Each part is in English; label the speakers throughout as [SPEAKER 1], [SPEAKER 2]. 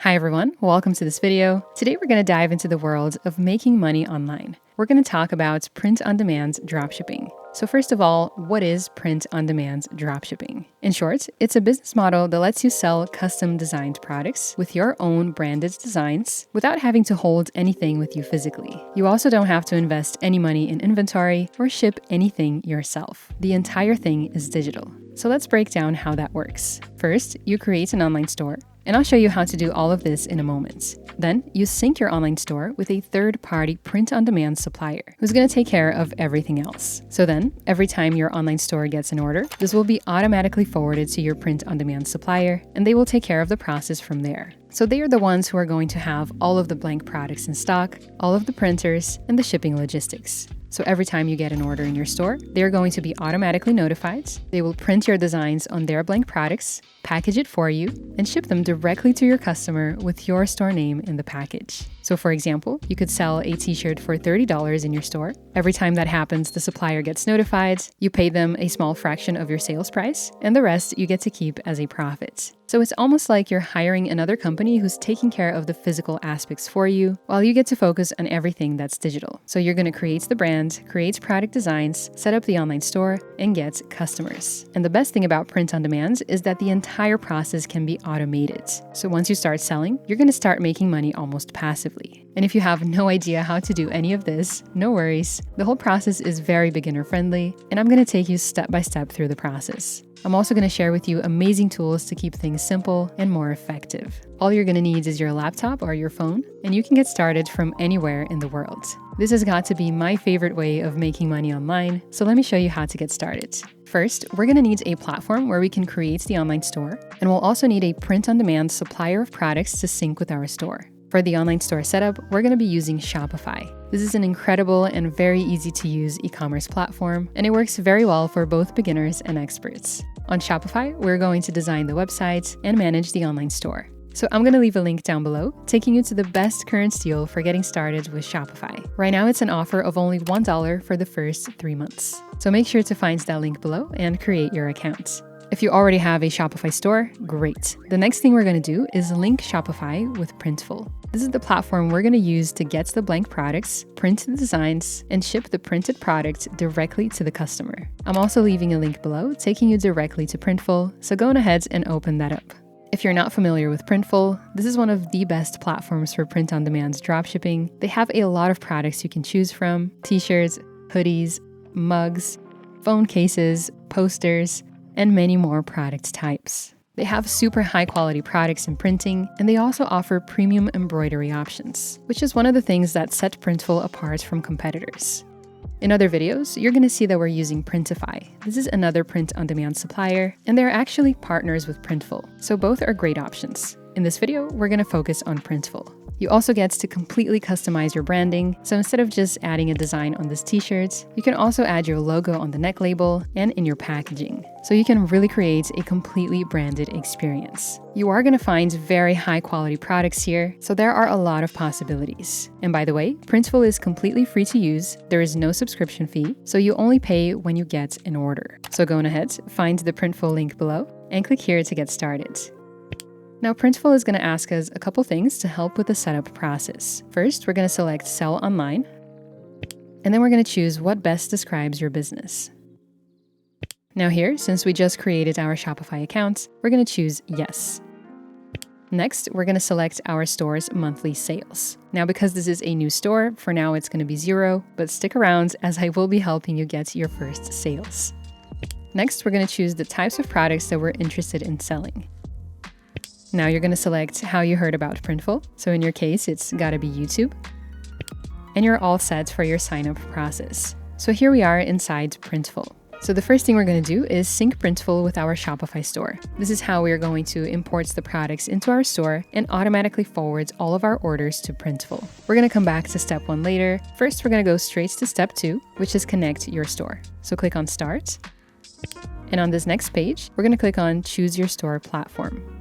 [SPEAKER 1] Hi everyone, welcome to this video. Today we're going to dive into the world of making money online. We're going to talk about print-on-demand dropshipping. So first of all, what is print-on-demand dropshipping? In short, it's a business model that lets you sell custom designed products with your own branded designs without having to hold anything with you physically. You also don't have to invest any money in inventory or ship anything yourself. The entire thing is digital. So let's break down how that works. First, you create an online store. And I'll show you how to do all of this in a moment. Then you sync your online store with a third-party print-on-demand supplier who's going to take care of everything else. So then, every time your online store gets an order, this will be automatically forwarded to your print-on-demand supplier, and they will take care of the process from there. So they are the ones who are going to have all of the blank products in stock, all of the printers, and the shipping logistics. So every time you get an order in your store, they're going to be automatically notified. They will print your designs on their blank products, package it for you, and ship them directly to your customer with your store name in the package. So for example, you could sell a t-shirt for $30 in your store. Every time that happens, the supplier gets notified, you pay them a small fraction of your sales price, and the rest you get to keep as a profit. So it's almost like you're hiring another company who's taking care of the physical aspects for you, while you get to focus on everything that's digital. So you're going to create the brand, create product designs, set up the online store, and get customers. And the best thing about print on demand is that the entire process can be automated. So once you start selling, you're going to start making money almost passively. And if you have no idea how to do any of this, no worries. The whole process is very beginner friendly, and I'm going to take you step by step through the process. I'm also going to share with you amazing tools to keep things simple and more effective. All you're going to need is your laptop or your phone, and you can get started from anywhere in the world. This has got to be my favorite way of making money online, so let me show you how to get started. First, we're going to need a platform where we can create the online store, and we'll also need a print-on-demand supplier of products to sync with our store. For the online store setup, we're going to be using Shopify. This is an incredible and very easy to use e-commerce platform, and it works very well for both beginners and experts. On Shopify, we're going to design the website and manage the online store. So I'm going to leave a link down below, taking you to the best current deal for getting started with Shopify. Right now, it's an offer of only $1 for the first 3 months. So make sure to find that link below and create your account. If you already have a Shopify store, great. The next thing we're going to do is link Shopify with Printful. This is the platform we're going to use to get the blank products, print the designs, and ship the printed product directly to the customer. I'm also leaving a link below, taking you directly to Printful, so go on ahead and open that up. If you're not familiar with Printful, this is one of the best platforms for print-on-demand dropshipping. They have a lot of products you can choose from: t-shirts, hoodies, mugs, phone cases, posters, and many more product types. They have super high quality products in printing, and they also offer premium embroidery options, which is one of the things that set Printful apart from competitors. In other videos, you're going to see that we're using Printify. This is another print-on-demand supplier, and they're actually partners with Printful, so both are great options. In this video, we're going to focus on Printful. You also get to completely customize your branding, so instead of just adding a design on this t-shirt, you can also add your logo on the neck label and in your packaging. So you can really create a completely branded experience. You are going to find very high quality products here, so there are a lot of possibilities. And by the way, Printful is completely free to use, there is no subscription fee, so you only pay when you get an order. So go on ahead, find the Printful link below, and click here to get started. Now, Printful is going to ask us a couple things to help with the setup process. First, we're going to select Sell Online, and then we're going to choose what best describes your business. Now here, since we just created our Shopify account, we're going to choose Yes. Next, we're going to select our store's monthly sales. Now, because this is a new store, for now it's going to be 0, but stick around as I will be helping you get your first sales. Next, we're going to choose the types of products that we're interested in selling. Now you're going to select how you heard about Printful. So in your case, it's got to be YouTube. And you're all set for your sign-up process. So here we are inside Printful. So the first thing we're going to do is sync Printful with our Shopify store. This is how we're going to import the products into our store and automatically forward all of our orders to Printful. We're going to come back to step 1 later. First, we're going to go straight to step 2, which is connect your store. So click on Start. And on this next page, we're going to click on Choose Your Store Platform.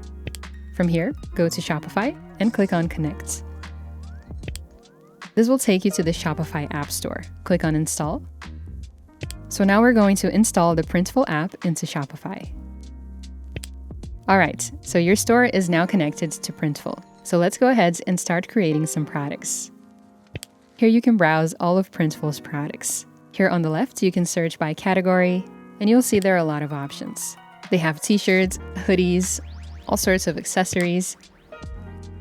[SPEAKER 1] From here, go to Shopify and click on Connect. This will take you to the Shopify App Store. Click on Install. So now we're going to install the Printful app into Shopify. All right, so your store is now connected to Printful. So let's go ahead and start creating some products. Here you can browse all of Printful's products. Here on the left, you can search by category, and you'll see there are a lot of options. They have t-shirts, hoodies, all sorts of accessories,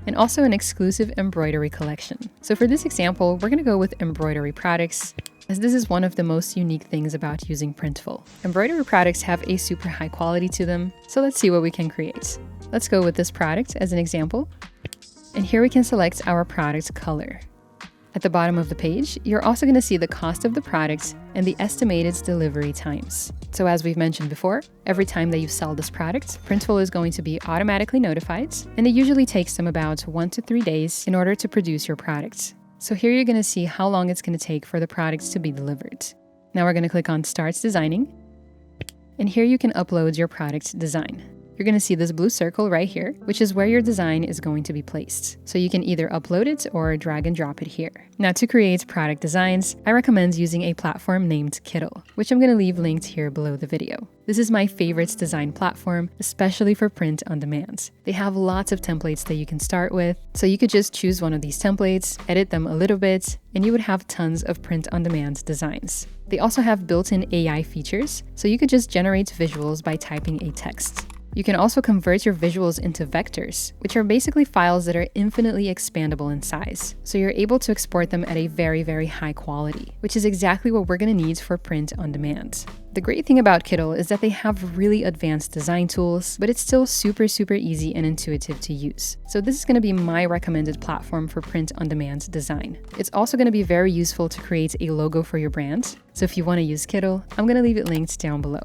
[SPEAKER 1] and also an exclusive embroidery collection. So for this example, we're going to go with embroidery products, as this is one of the most unique things about using Printful. Embroidery products have a super high quality to them, so let's see what we can create. Let's go with this product as an example, and here we can select our product color. At the bottom of the page, you're also going to see the cost of the product and the estimated delivery times. So as we've mentioned before, every time that you sell this product, Printful is going to be automatically notified, and it usually takes them about 1 to 3 days in order to produce your product. So here you're going to see how long it's going to take for the products to be delivered. Now we're going to click on Start Designing, and here you can upload your product design. You're going to see this blue circle right here, which is where your design is going to be placed. So you can either upload it or drag and drop it here. Now to create product designs, I recommend using a platform named Kittl, which I'm going to leave linked here below the video. This is my favorite design platform, especially for print on demand. They have lots of templates that you can start with, so you could just choose one of these templates, edit them a little bit, and you would have tons of print on demand designs. They also have built-in AI features, so you could just generate visuals by typing a text. You can also convert your visuals into vectors, which are basically files that are infinitely expandable in size. So you're able to export them at a very, very high quality, which is exactly what we're going to need for print on demand. The great thing about Kittl is that they have really advanced design tools, but it's still super easy and intuitive to use. So this is going to be my recommended platform for print on demand design. It's also going to be very useful to create a logo for your brand. So if you want to use Kittl, I'm going to leave it linked down below.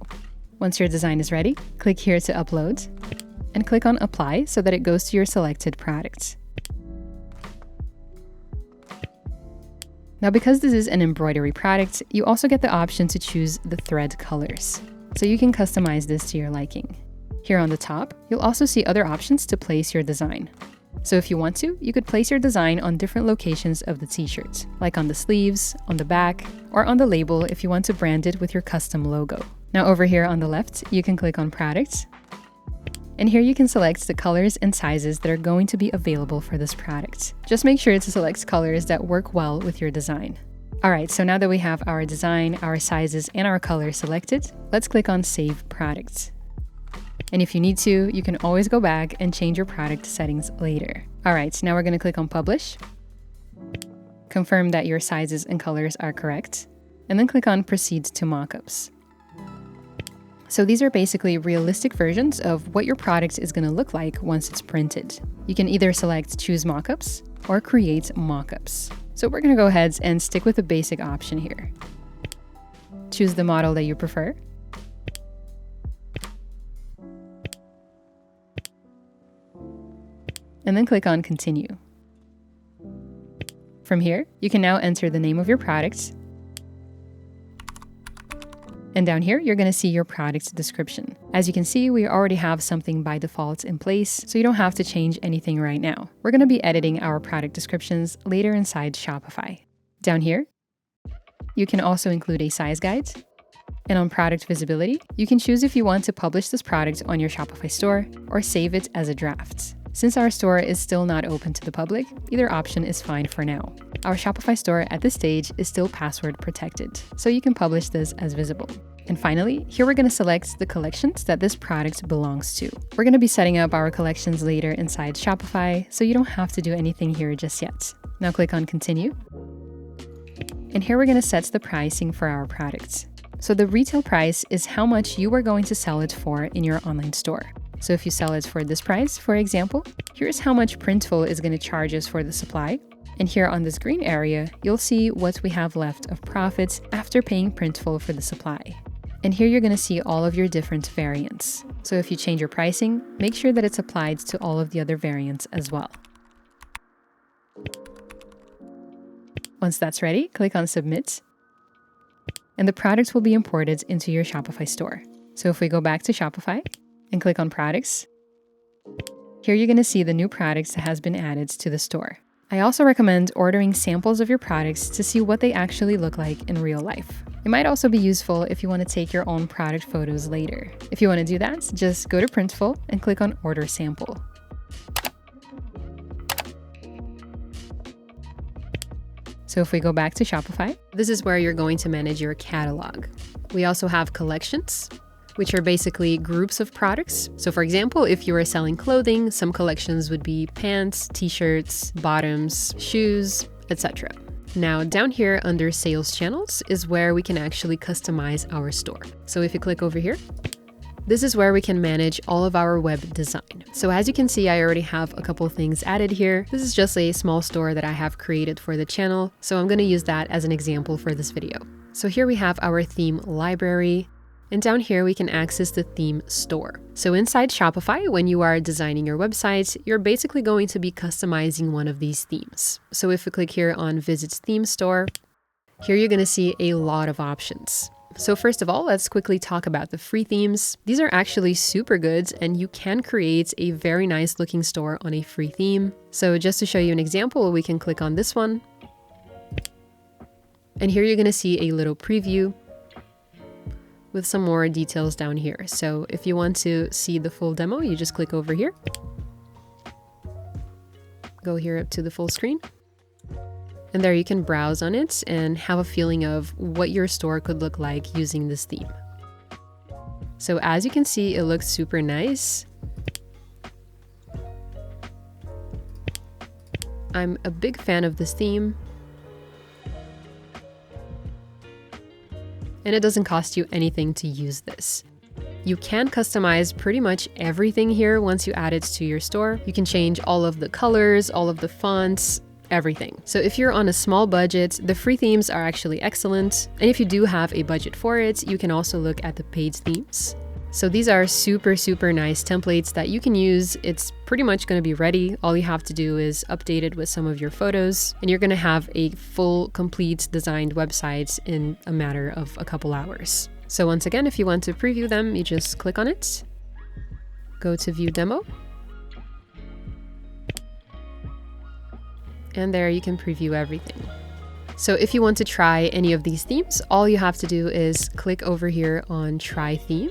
[SPEAKER 1] Once your design is ready, click here to upload and click on Apply so that it goes to your selected product. Now, because this is an embroidery product, you also get the option to choose the thread colors. So you can customize this to your liking. Here on the top, you'll also see other options to place your design. So if you want to, you could place your design on different locations of the t-shirt, like on the sleeves, on the back, or on the label if you want to brand it with your custom logo. Now over here on the left, you can click on Products, and here you can select the colors and sizes that are going to be available for this product. Just make sure to select colors that work well with your design. Alright, so now that we have our design, our sizes, and our colors selected, let's click on Save Products. And if you need to, you can always go back and change your product settings later. Alright, now we're going to click on Publish, confirm that your sizes and colors are correct, and then click on Proceed to Mockups. So these are basically realistic versions of what your product is going to look like once it's printed. You can either select Choose Mockups or Create Mockups. So we're going to go ahead and stick with the basic option here. Choose the model that you prefer. And then click on Continue. From here, you can now enter the name of your product. And down here, you're going to see your product description. As you can see, we already have something by default in place, so you don't have to change anything right now. We're going to be editing our product descriptions later inside Shopify. Down here, you can also include a size guide. And on product visibility, you can choose if you want to publish this product on your Shopify store or save it as a draft. Since our store is still not open to the public, either option is fine for now. Our Shopify store at this stage is still password protected, so you can publish this as visible. And finally, here we're going to select the collections that this product belongs to. We're going to be setting up our collections later inside Shopify, so you don't have to do anything here just yet. Now click on Continue. And here we're going to set the pricing for our products. So the retail price is how much you are going to sell it for in your online store. So if you sell it for this price, for example, here's how much Printful is going to charge us for the supply. And here on this green area, you'll see what we have left of profits after paying Printful for the supply. And here you're going to see all of your different variants. So if you change your pricing, make sure that it's applied to all of the other variants as well. Once that's ready, click on Submit. And the product will be imported into your Shopify store. So if we go back to Shopify and click on Products, here you're going to see the new products that has been added to the store. I also recommend ordering samples of your products to see what they actually look like in real life. It might also be useful if you want to take your own product photos later. If you want to do that, just go to Printful and click on Order Sample. So if we go back to Shopify, this is where you're going to manage your catalog. We also have collections, which are basically groups of products. So for example, if you are selling clothing, some collections would be pants, t-shirts, bottoms, shoes, etc. Now down here under sales channels is where we can actually customize our store. So if you click over here, this is where we can manage all of our web design. So as you can see, I already have a couple of things added here. This is just a small store that I have created for the channel. So I'm going to use that as an example for this video. So here we have our theme library. And down here, we can access the theme store. So inside Shopify, when you are designing your website, you're basically going to be customizing one of these themes. So if we click here on Visit Theme Store, here you're going to see a lot of options. So first of all, let's quickly talk about the free themes. These are actually super good, and you can create a very nice looking store on a free theme. So just to show you an example, we can click on this one. And here you're going to see a little preview with some more details down here. So if you want to see the full demo, you just click over here. Go here up to the full screen. And there you can browse on it and have a feeling of what your store could look like using this theme. So as you can see, it looks super nice. I'm a big fan of this theme. And it doesn't cost you anything to use this. You can customize pretty much everything here once you add it to your store. You can change all of the colors, all of the fonts, everything. So if you're on a small budget, the free themes are actually excellent. And if you do have a budget for it, you can also look at the paid themes. So these are super, super nice templates that you can use. It's pretty much going to be ready. All you have to do is update it with some of your photos, and you're going to have a full, complete designed website in a matter of a couple hours. So once again, if you want to preview them, you just click on it, go to View Demo, and there you can preview everything. So if you want to try any of these themes, all you have to do is click over here on Try Theme.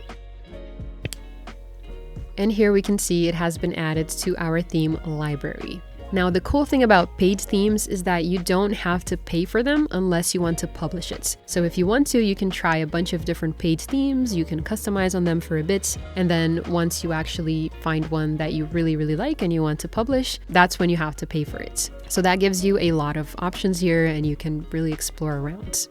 [SPEAKER 1] And here we can see it has been added to our theme library. Now, the cool thing about paid themes is that you don't have to pay for them unless you want to publish it. So if you want to, you can try a bunch of different paid themes, you can customize on them for a bit, and then once you actually find one that you really, really like and you want to publish, that's when you have to pay for it. So that gives you a lot of options here, and you can really explore around.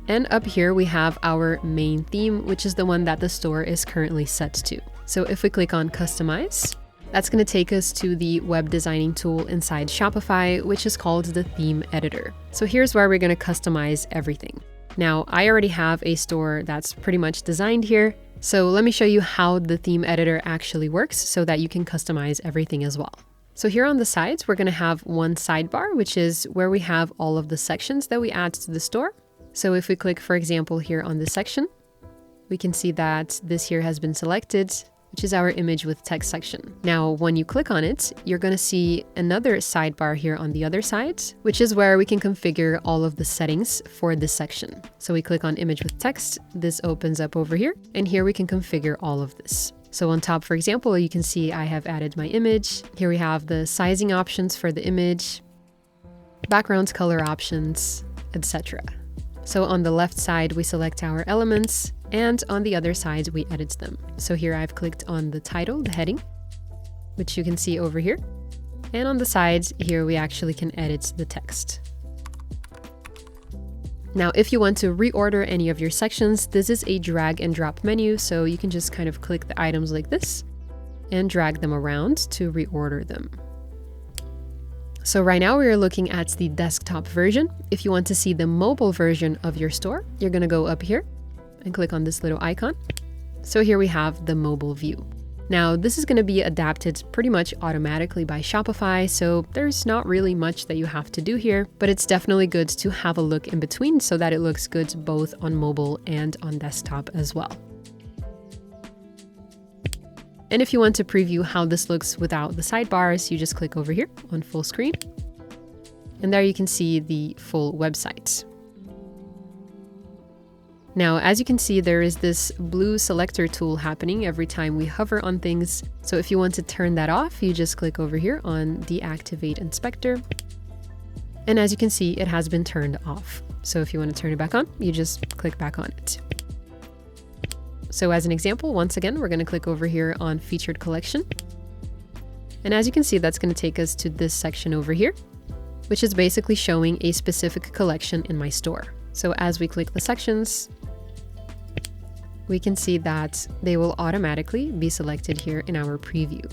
[SPEAKER 1] And up here we have our main theme, which is the one that the store is currently set to. So if we click on Customize, that's going to take us to the web designing tool inside Shopify, which is called the Theme Editor. So here's where we're going to customize everything. Now, I already have a store that's pretty much designed here. So let me show you how the Theme Editor actually works so that you can customize everything as well. So here on the sides, we're going to have one sidebar, which is where we have all of the sections that we add to the store. So if we click, for example, here on this section, we can see that this here has been selected, which is our image with text section. Now, when you click on it, you're going to see another sidebar here on the other side, which is where we can configure all of the settings for this section. So we click on image with text, this opens up over here, and here we can configure all of this. So on top, for example, you can see I have added my image. Here we have the sizing options for the image, background color options, etc. So on the left side, we select our elements, and on the other side, we edit them. So here I've clicked on the title, the heading, which you can see over here. And on the sides here, we actually can edit the text. Now, if you want to reorder any of your sections, this is a drag and drop menu. So you can just kind of click the items like this and drag them around to reorder them. So right now we are looking at the desktop version. If you want to see the mobile version of your store, you're going to go up here and click on this little icon. So here we have the mobile view. Now, this is going to be adapted pretty much automatically by Shopify, so there's not really much that you have to do here, but it's definitely good to have a look in between so that it looks good both on mobile and on desktop as well. And if you want to preview how this looks without the sidebars, you just click over here on full screen. And there you can see the full website. Now, as you can see, there is this blue selector tool happening every time we hover on things. So if you want to turn that off, you just click over here on Deactivate Inspector. And as you can see, it has been turned off. So if you want to turn it back on, you just click back on it. So as an example, once again, we're going to click over here on Featured Collection. And as you can see, that's going to take us to this section over here, which is basically showing a specific collection in my store. So as we click the sections, we can see that they will automatically be selected here in our preview.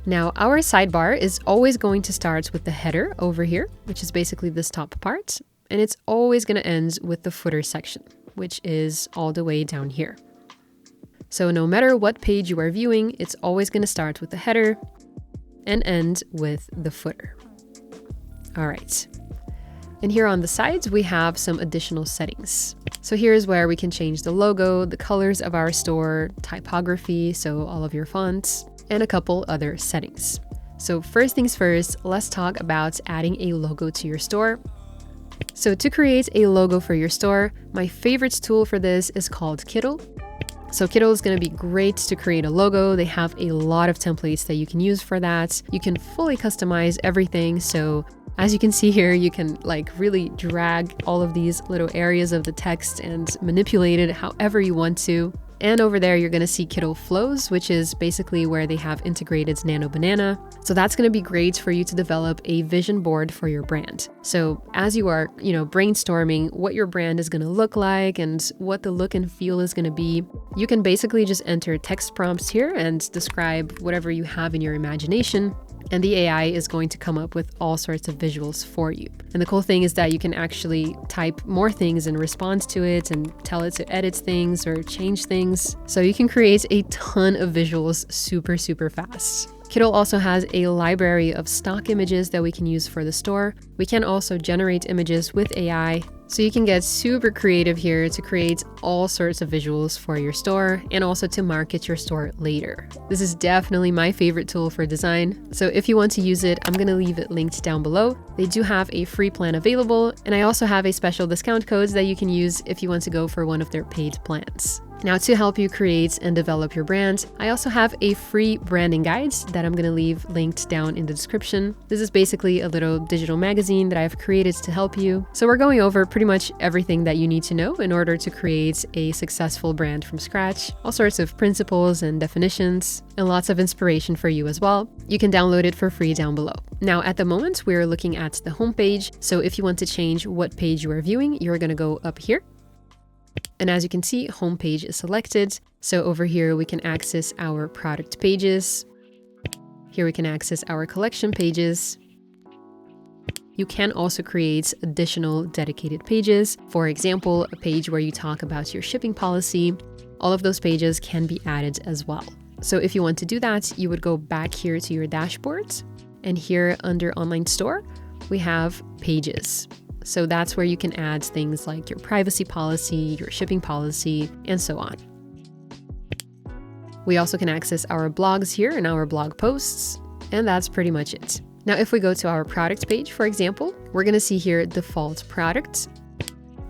[SPEAKER 1] Now, our sidebar is always going to start with the header over here, which is basically this top part, and it's always going to end with the footer section, which is all the way down here. So no matter what page you are viewing, it's always going to start with the header and end with the footer. All right. And here on the sides, we have some additional settings. So here's where we can change the logo, the colors of our store, typography, so all of your fonts, and a couple other settings. So first things first, let's talk about adding a logo to your store. So to create a logo for your store, my favorite tool for this is called Kittl. So Kittl is going to be great to create a logo. They have a lot of templates that you can use for that. You can fully customize everything. So as you can see here, you can like really drag all of these little areas of the text and manipulate it however you want to. And over there, you're going to see Kittl Flows, which is basically where they have integrated Nano Banana. So that's going to be great for you to develop a vision board for your brand. So as you are, brainstorming what your brand is going to look like and what the look and feel is going to be, you can basically just enter text prompts here and describe whatever you have in your imagination. And the AI is going to come up with all sorts of visuals for you. And the cool thing is that you can actually type more things in response to it and tell it to edit things or change things. So you can create a ton of visuals super, super fast. Kittl also has a library of stock images that we can use for the store. We can also generate images with AI. So you can get super creative here to create all sorts of visuals for your store and also to market your store later. This is definitely my favorite tool for design. So if you want to use it, I'm going to leave it linked down below. They do have a free plan available, and I also have a special discount code that you can use if you want to go for one of their paid plans. Now, to help you create and develop your brand, I also have a free branding guide that I'm going to leave linked down in the description. This is basically a little digital magazine that I've created to help you. So we're going over pretty much everything that you need to know in order to create a successful brand from scratch, all sorts of principles and definitions, and lots of inspiration for you as well. You can download it for free down below. Now, at the moment, we're looking at the home page. So if you want to change what page you are viewing, you're going to go up here. And as you can see, homepage is selected. So over here, we can access our product pages. Here we can access our collection pages. You can also create additional dedicated pages. For example, a page where you talk about your shipping policy. All of those pages can be added as well. So if you want to do that, you would go back here to your dashboard. And here under online store, we have pages. So that's where you can add things like your privacy policy, your shipping policy, and so on. We also can access our blogs here and our blog posts, and that's pretty much it. Now, if we go to our product page, for example, we're going to see here default product.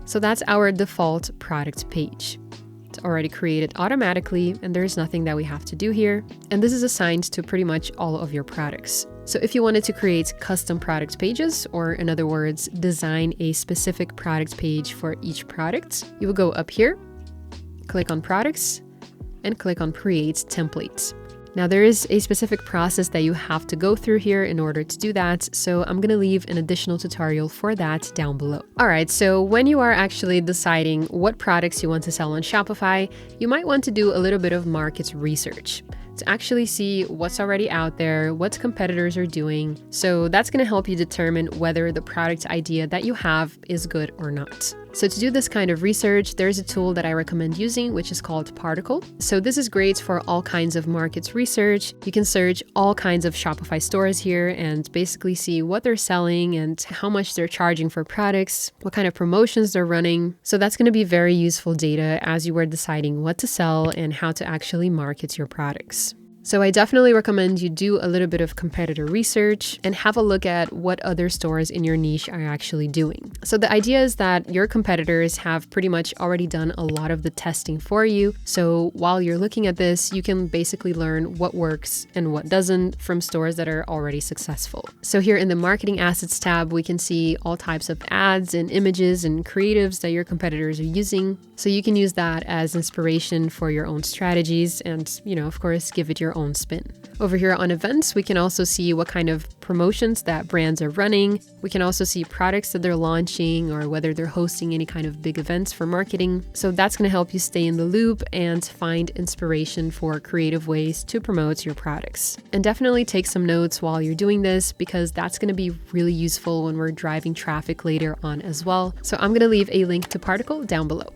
[SPEAKER 1] So that's our default product page. It's already created automatically, and there's nothing that we have to do here. And this is assigned to pretty much all of your products. So if you wanted to create custom product pages, or in other words, design a specific product page for each product, you would go up here, click on products, and click on create templates. Now there is a specific process that you have to go through here in order to do that, so I'm gonna leave an additional tutorial for that down below. All right, so when you are actually deciding what products you want to sell on Shopify, you might want to do a little bit of market research to actually see what's already out there, what competitors are doing. So that's gonna help you determine whether the product idea that you have is good or not. So to do this kind of research, there's a tool that I recommend using, which is called Particl. So this is great for all kinds of markets research. You can search all kinds of Shopify stores here and basically see what they're selling and how much they're charging for products, what kind of promotions they're running. So that's going to be very useful data as you are deciding what to sell and how to actually market your products. So I definitely recommend you do a little bit of competitor research and have a look at what other stores in your niche are actually doing. So the idea is that your competitors have pretty much already done a lot of the testing for you. So while you're looking at this, you can basically learn what works and what doesn't from stores that are already successful. So here in the marketing assets tab, we can see all types of ads and images and creatives that your competitors are using. So you can use that as inspiration for your own strategies and, of course, give it your own spin. Over here on events, we can also see what kind of promotions that brands are running. We can also see products that they're launching or whether they're hosting any kind of big events for marketing. So that's going to help you stay in the loop and find inspiration for creative ways to promote your products. And definitely take some notes while you're doing this because that's going to be really useful when we're driving traffic later on as well. So I'm going to leave a link to Particl down below.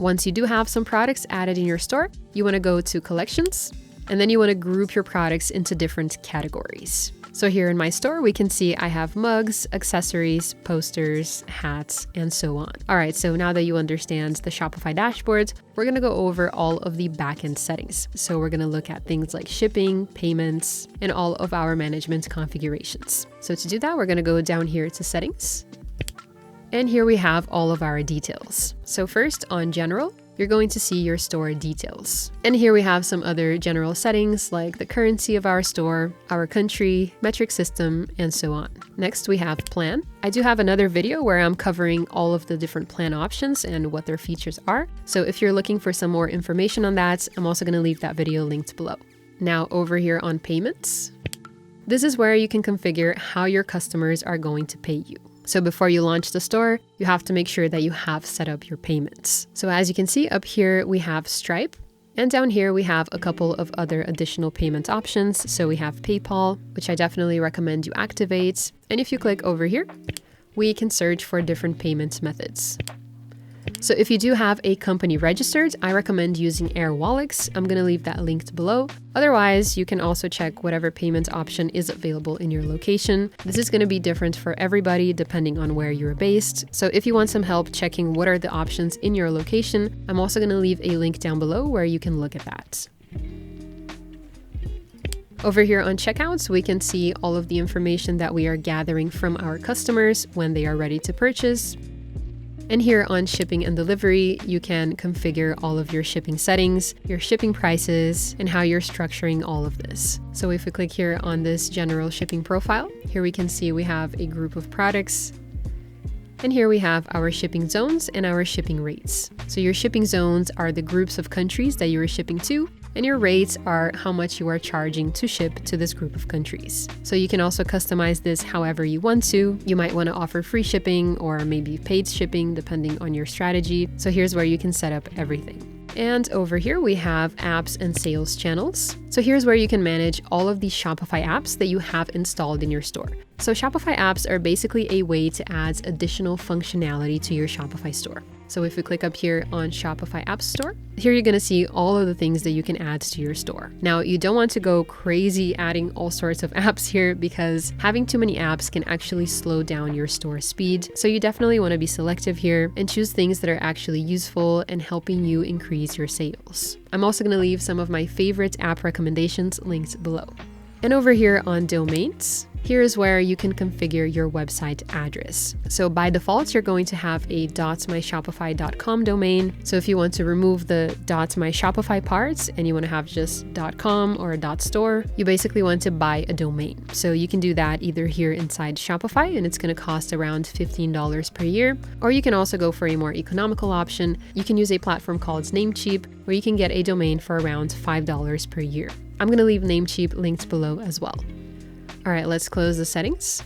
[SPEAKER 1] Once you do have some products added in your store, you want to go to collections, and then you want to group your products into different categories. So here in my store, we can see I have mugs, accessories, posters, hats, and so on. All right, so now that you understand the Shopify dashboard, we're going to go over all of the backend settings. So we're going to look at things like shipping, payments, and all of our management configurations. So to do that, we're going to go down here to settings. And here we have all of our details. So first on general, you're going to see your store details. And here we have some other general settings like the currency of our store, our country, metric system, and so on. Next, we have plan. I do have another video where I'm covering all of the different plan options and what their features are. So if you're looking for some more information on that, I'm also going to leave that video linked below. Now over here on payments, this is where you can configure how your customers are going to pay you. So before you launch the store, you have to make sure that you have set up your payments. So as you can see up here, we have Stripe, and down here we have a couple of other additional payment options. So we have PayPal, which I definitely recommend you activate. And if you click over here, we can search for different payment methods. So if you do have a company registered, I recommend using Airwallex. I'm going to leave that linked below. Otherwise, you can also check whatever payment option is available in your location. This is going to be different for everybody depending on where you're based. So if you want some help checking what are the options in your location, I'm also going to leave a link down below where you can look at that. Over here on checkouts, we can see all of the information that we are gathering from our customers when they are ready to purchase. And here on shipping and delivery, you can configure all of your shipping settings, your shipping prices, and how you're structuring all of this. So if we click here on this general shipping profile, here we can see we have a group of products. And here we have our shipping zones and our shipping rates. So your shipping zones are the groups of countries that you are shipping to, and your rates are how much you are charging to ship to this group of countries. So you can also customize this however you want to. You might want to offer free shipping or maybe paid shipping depending on your strategy. So here's where you can set up everything. And over here we have apps and sales channels. So here's where you can manage all of these Shopify apps that you have installed in your store. So Shopify apps are basically a way to add additional functionality to your Shopify store. So if we click up here on Shopify App Store, here you're going to see all of the things that you can add to your store. Now, you don't want to go crazy adding all sorts of apps here because having too many apps can actually slow down your store speed. So you definitely want to be selective here and choose things that are actually useful and helping you increase your sales. I'm also going to leave some of my favorite app recommendations linked below. And over here on domains, here is where you can configure your website address. So by default, you're going to have a .myshopify.com domain. So if you want to remove the .myshopify parts and you want to have just .com or a .store, you basically want to buy a domain. So you can do that either here inside Shopify, and it's going to cost around $15 per year, or you can also go for a more economical option. You can use a platform called Namecheap, where you can get a domain for around $5 per year. I'm going to leave Namecheap linked below as well. All right, let's close the settings.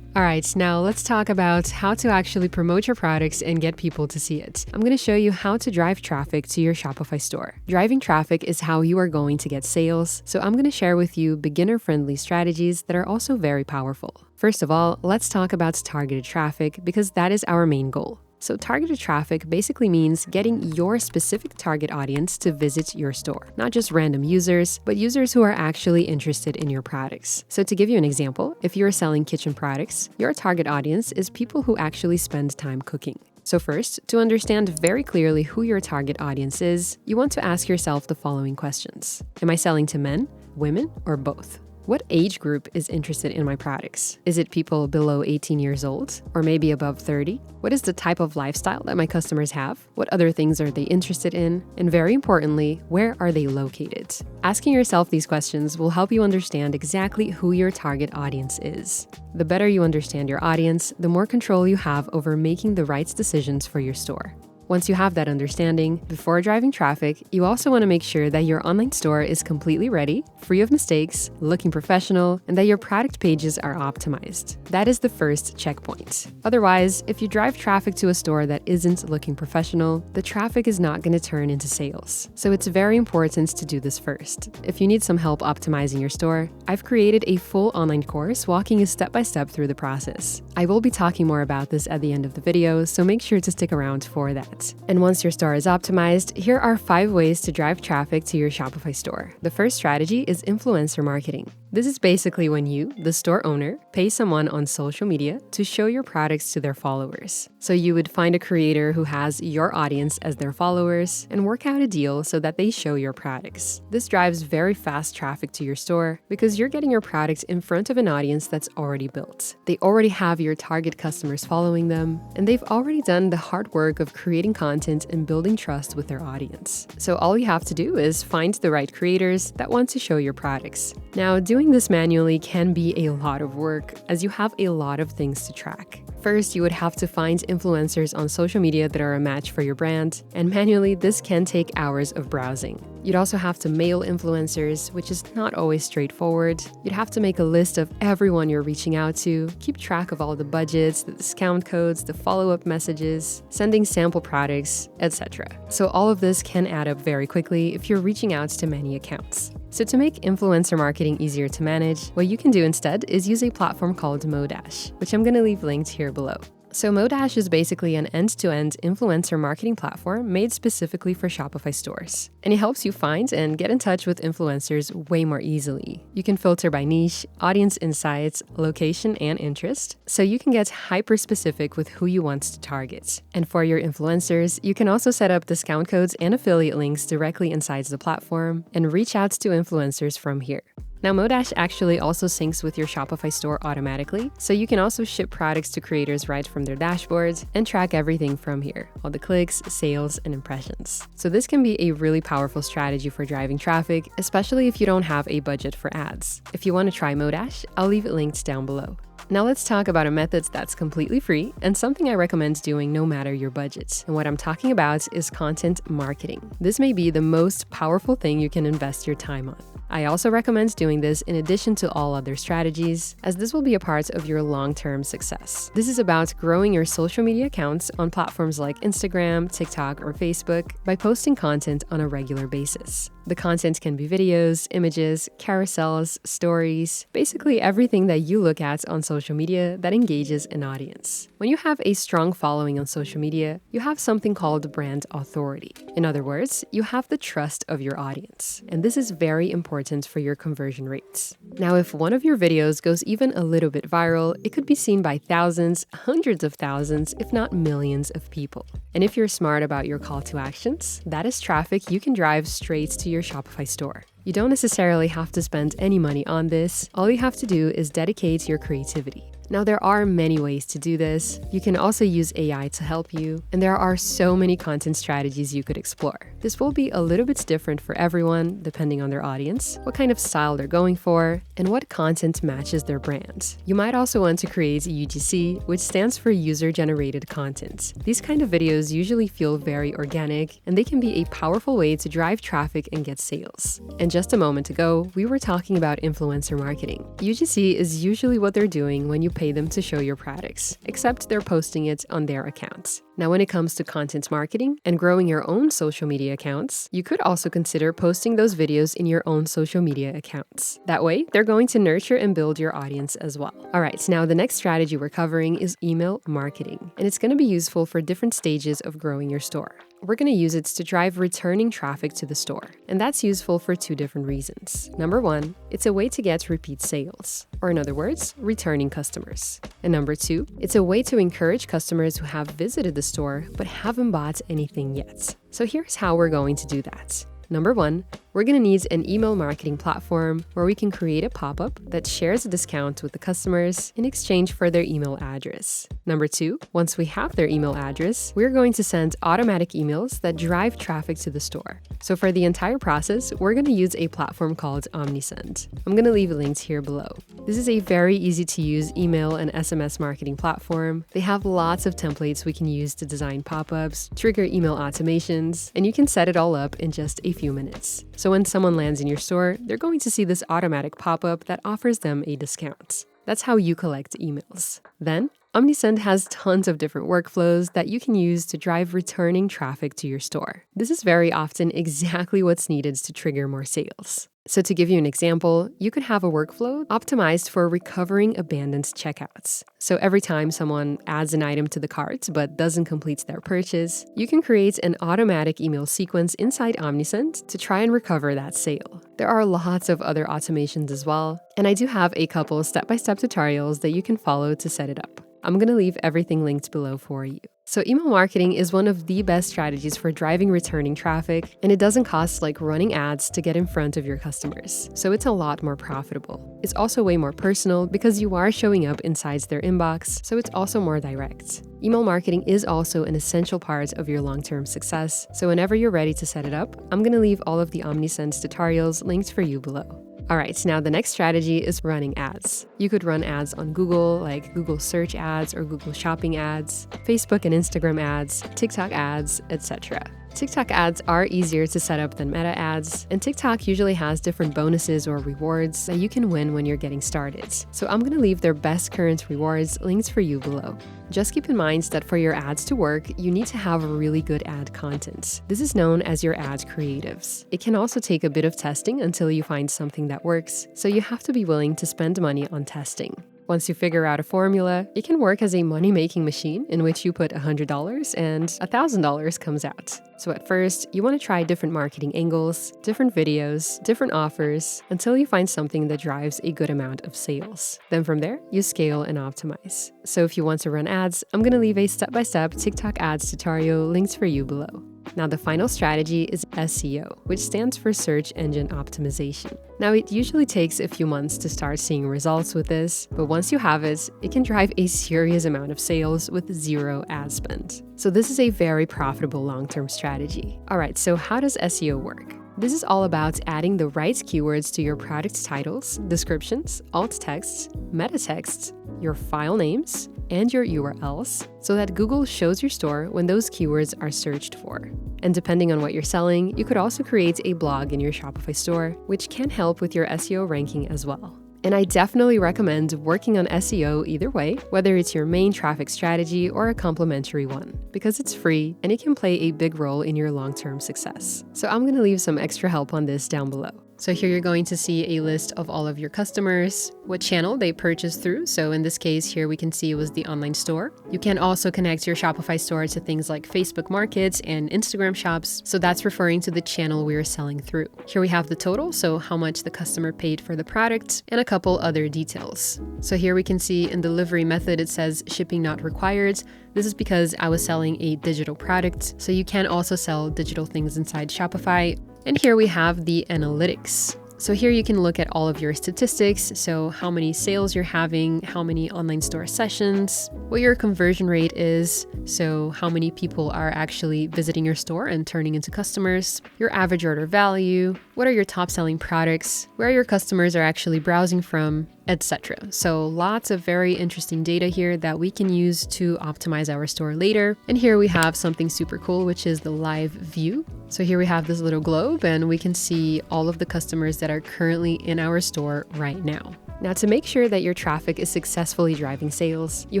[SPEAKER 1] All right, now let's talk about how to actually promote your products and get people to see it. I'm going to show you how to drive traffic to your Shopify store. Driving traffic is how you are going to get sales, so I'm going to share with you beginner-friendly strategies that are also very powerful. First of all, let's talk about targeted traffic because that is our main goal. So targeted traffic basically means getting your specific target audience to visit your store, not just random users, but users who are actually interested in your products. So to give you an example, if you're selling kitchen products, your target audience is people who actually spend time cooking. So first, to understand very clearly who your target audience is, you want to ask yourself the following questions. Am I selling to men, women, or both? What age group is interested in my products? Is it people below 18 years old or maybe above 30? What is the type of lifestyle that my customers have? What other things are they interested in? And very importantly, where are they located? Asking yourself these questions will help you understand exactly who your target audience is. The better you understand your audience, the more control you have over making the right decisions for your store. Once you have that understanding, before driving traffic, you also want to make sure that your online store is completely ready, free of mistakes, looking professional, and that your product pages are optimized. That is the first checkpoint. Otherwise, if you drive traffic to a store that isn't looking professional, the traffic is not going to turn into sales. So it's very important to do this first. If you need some help optimizing your store, I've created a full online course walking you step by step through the process. I will be talking more about this at the end of the video, so make sure to stick around for that. And once your store is optimized, here are 5 ways to drive traffic to your Shopify store. The first strategy is influencer marketing. This is basically when you, the store owner, pay someone on social media to show your products to their followers. So you would find a creator who has your audience as their followers and work out a deal so that they show your products. This drives very fast traffic to your store because you're getting your product in front of an audience that's already built. They already have your target customers following them, and they've already done the hard work of creating content and building trust with their audience. So all you have to do is find the right creators that want to show your products. Now, doing this manually can be a lot of work as you have a lot of things to track. First, you would have to find influencers on social media that are a match for your brand, and manually this can take hours of browsing. You'd also have to mail influencers, which is not always straightforward. You'd have to make a list of everyone you're reaching out to, keep track of all the budgets, the discount codes, the follow-up messages, sending sample products, etc. So all of this can add up very quickly if you're reaching out to many accounts. So to make influencer marketing easier to manage, what you can do instead is use a platform called MODASH, which I'm going to leave linked here below. So MODASH is basically an end-to-end influencer marketing platform made specifically for Shopify stores. And it helps you find and get in touch with influencers way more easily. You can filter by niche, audience insights, location, and interest, so you can get hyper-specific with who you want to target. And for your influencers, you can also set up discount codes and affiliate links directly inside the platform and reach out to influencers from here. Now, MODASH actually also syncs with your Shopify store automatically, so you can also ship products to creators right from their dashboards and track everything from here, all the clicks, sales, and impressions. So this can be a really powerful strategy for driving traffic, especially if you don't have a budget for ads. If you want to try MODASH, I'll leave it linked down below. Now let's talk about a method that's completely free and something I recommend doing no matter your budget. And what I'm talking about is content marketing. This may be the most powerful thing you can invest your time on. I also recommend doing this in addition to all other strategies, as this will be a part of your long-term success. This is about growing your social media accounts on platforms like Instagram, TikTok, or Facebook by posting content on a regular basis. The content can be videos, images, carousels, stories, basically everything that you look at on social media that engages an audience. When you have a strong following on social media, you have something called brand authority. In other words, you have the trust of your audience, and this is very important for your conversion rates. Now, if one of your videos goes even a little bit viral, it could be seen by thousands, hundreds of thousands, if not millions of people. And if you're smart about your call to actions, that is traffic you can drive straight to your Shopify store. You don't necessarily have to spend any money on this. All you have to do is dedicate your creativity. Now, there are many ways to do this. You can also use AI to help you, and there are so many content strategies you could explore. This will be a little bit different for everyone, depending on their audience, what kind of style they're going for, and what content matches their brand. You might also want to create UGC, which stands for user-generated content. These kind of videos usually feel very organic, and they can be a powerful way to drive traffic and get sales. And just a moment ago, we were talking about influencer marketing. UGC is usually what they're doing when you pay them to show your products, except they're posting it on their accounts. Now, when it comes to content marketing and growing your own social media accounts, you could also consider posting those videos in your own social media accounts. That way, they're going to nurture and build your audience as well. All right, now the next strategy we're covering is email marketing, and it's going to be useful for different stages of growing your store. We're going to use it to drive returning traffic to the store, and that's useful for 2 different reasons. Number 1, it's a way to get repeat sales, or in other words, returning customers. And number 2, it's a way to encourage customers who have visited the store but haven't bought anything yet. So here's how we're going to do that. Number 1,
[SPEAKER 2] we're going to need an email marketing platform where we can create a pop-up that shares a discount with the customers in exchange for their email address. Number 2, once we have their email address, we're going to send automatic emails that drive traffic to the store. So for the entire process, we're going to use a platform called OmniSend. I'm going to leave links here below. This is a very easy to use email and SMS marketing platform. They have lots of templates we can use to design pop-ups, trigger email automations, and you can set it all up in just a few minutes. So when someone lands in your store, they're going to see this automatic pop-up that offers them a discount. That's how you collect emails. Then, OmniSend has tons of different workflows that you can use to drive returning traffic to your store. This is very often exactly what's needed to trigger more sales. So to give you an example, you could have a workflow optimized for recovering abandoned checkouts. So every time someone adds an item to the cart but doesn't complete their purchase, you can create an automatic email sequence inside OmniSend to try and recover that sale. There are lots of other automations as well, and I do have a couple step-by-step tutorials that you can follow to set it up. I'm going to leave everything linked below for you. So email marketing is one of the best strategies for driving returning traffic, and it doesn't cost like running ads to get in front of your customers. So it's a lot more profitable. It's also way more personal because you are showing up inside their inbox, so it's also more direct. Email marketing is also an essential part of your long-term success. So whenever you're ready to set it up, I'm going to leave all of the OmniSend tutorials linked for you below. Alright, now the next strategy is running ads. You could run ads on Google, like Google search ads or Google shopping ads, Facebook and Instagram ads, TikTok ads, etc. TikTok ads are easier to set up than Meta ads, and TikTok usually has different bonuses or rewards that you can win when you're getting started. So I'm going to leave their best current rewards linked for you below. Just keep in mind that for your ads to work, you need to have really good ad content. This is known as your ad creatives. It can also take a bit of testing until you find something that works, so you have to be willing to spend money on testing. Once you figure out a formula, it can work as a money-making machine in which you put $100 and $1,000 comes out. So at first, you want to try different marketing angles, different videos, different offers, until you find something that drives a good amount of sales. Then from there, you scale and optimize. So if you want to run ads, I'm going to leave a step-by-step TikTok ads tutorial linked for you below. Now the final strategy is SEO, which stands for Search Engine Optimization. Now it usually takes a few months to start seeing results with this, but once you have it, it can drive a serious amount of sales with zero ad spend. So this is a very profitable long-term strategy. Alright, so how does SEO work? This is all about adding the right keywords to your product titles, descriptions, alt texts, meta texts, your file names, and your URLs so that Google shows your store when those keywords are searched for. And depending on what you're selling, you could also create a blog in your Shopify store, which can help with your SEO ranking as well. And I definitely recommend working on SEO either way, whether it's your main traffic strategy or a complementary one, because it's free and it can play a big role in your long-term success. So I'm going to leave some extra help on this down below. So here you're going to see a list of all of your customers, what channel they purchased through. So in this case here we can see it was the online store. You can also connect your Shopify store to things like Facebook Markets and Instagram shops. So that's referring to the channel we are selling through. Here we have the total, so how much the customer paid for the product, and a couple other details. So here we can see in delivery method it says shipping not required. This is because I was selling a digital product. So you can also sell digital things inside Shopify. And here we have the analytics. So here you can look at all of your statistics, so how many sales you're having, how many online store sessions, what your conversion rate is, so how many people are actually visiting your store and turning into customers, your average order value, what are your top selling products, where your customers are actually browsing from, etc. So lots of very interesting data here that we can use to optimize our store later. And here we have something super cool, which is the live view. So here we have this little globe and we can see all of the customers that are currently in our store right now. Now, to make sure that your traffic is successfully driving sales, you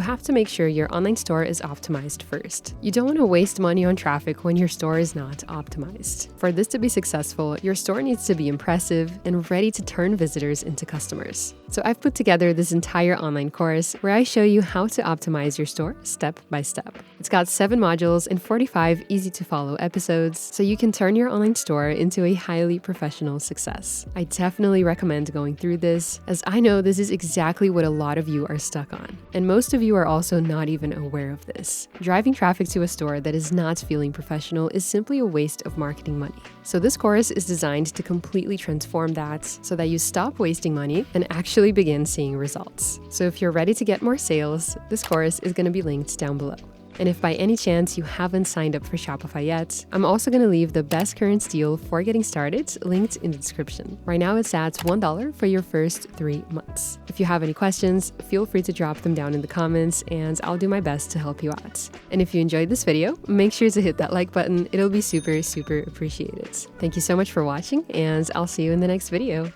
[SPEAKER 2] have to make sure your online store is optimized first. You don't want to waste money on traffic when your store is not optimized. For this to be successful, your store needs to be impressive and ready to turn visitors into customers. So I've put together this entire online course where I show you how to optimize your store step by step. It's got 7 modules and 45 easy to follow episodes, so you can turn your online store into a highly professional success. I definitely recommend going through this, as I know know this is exactly what a lot of you are stuck on, and most of you are also not even aware of this. Driving traffic to a store that is not feeling professional is simply a waste of marketing money. So this course is designed to completely transform that so that you stop wasting money and actually begin seeing results. So if you're ready to get more sales, this course is going to be linked down below. And if by any chance you haven't signed up for Shopify yet, I'm also going to leave the best current deal for getting started linked in the description. Right now it's at $1 for your first 3 months. If you have any questions, feel free to drop them down in the comments and I'll do my best to help you out. And if you enjoyed this video, make sure to hit that like button. It'll be super, super appreciated. Thank you so much for watching and I'll see you in the next video.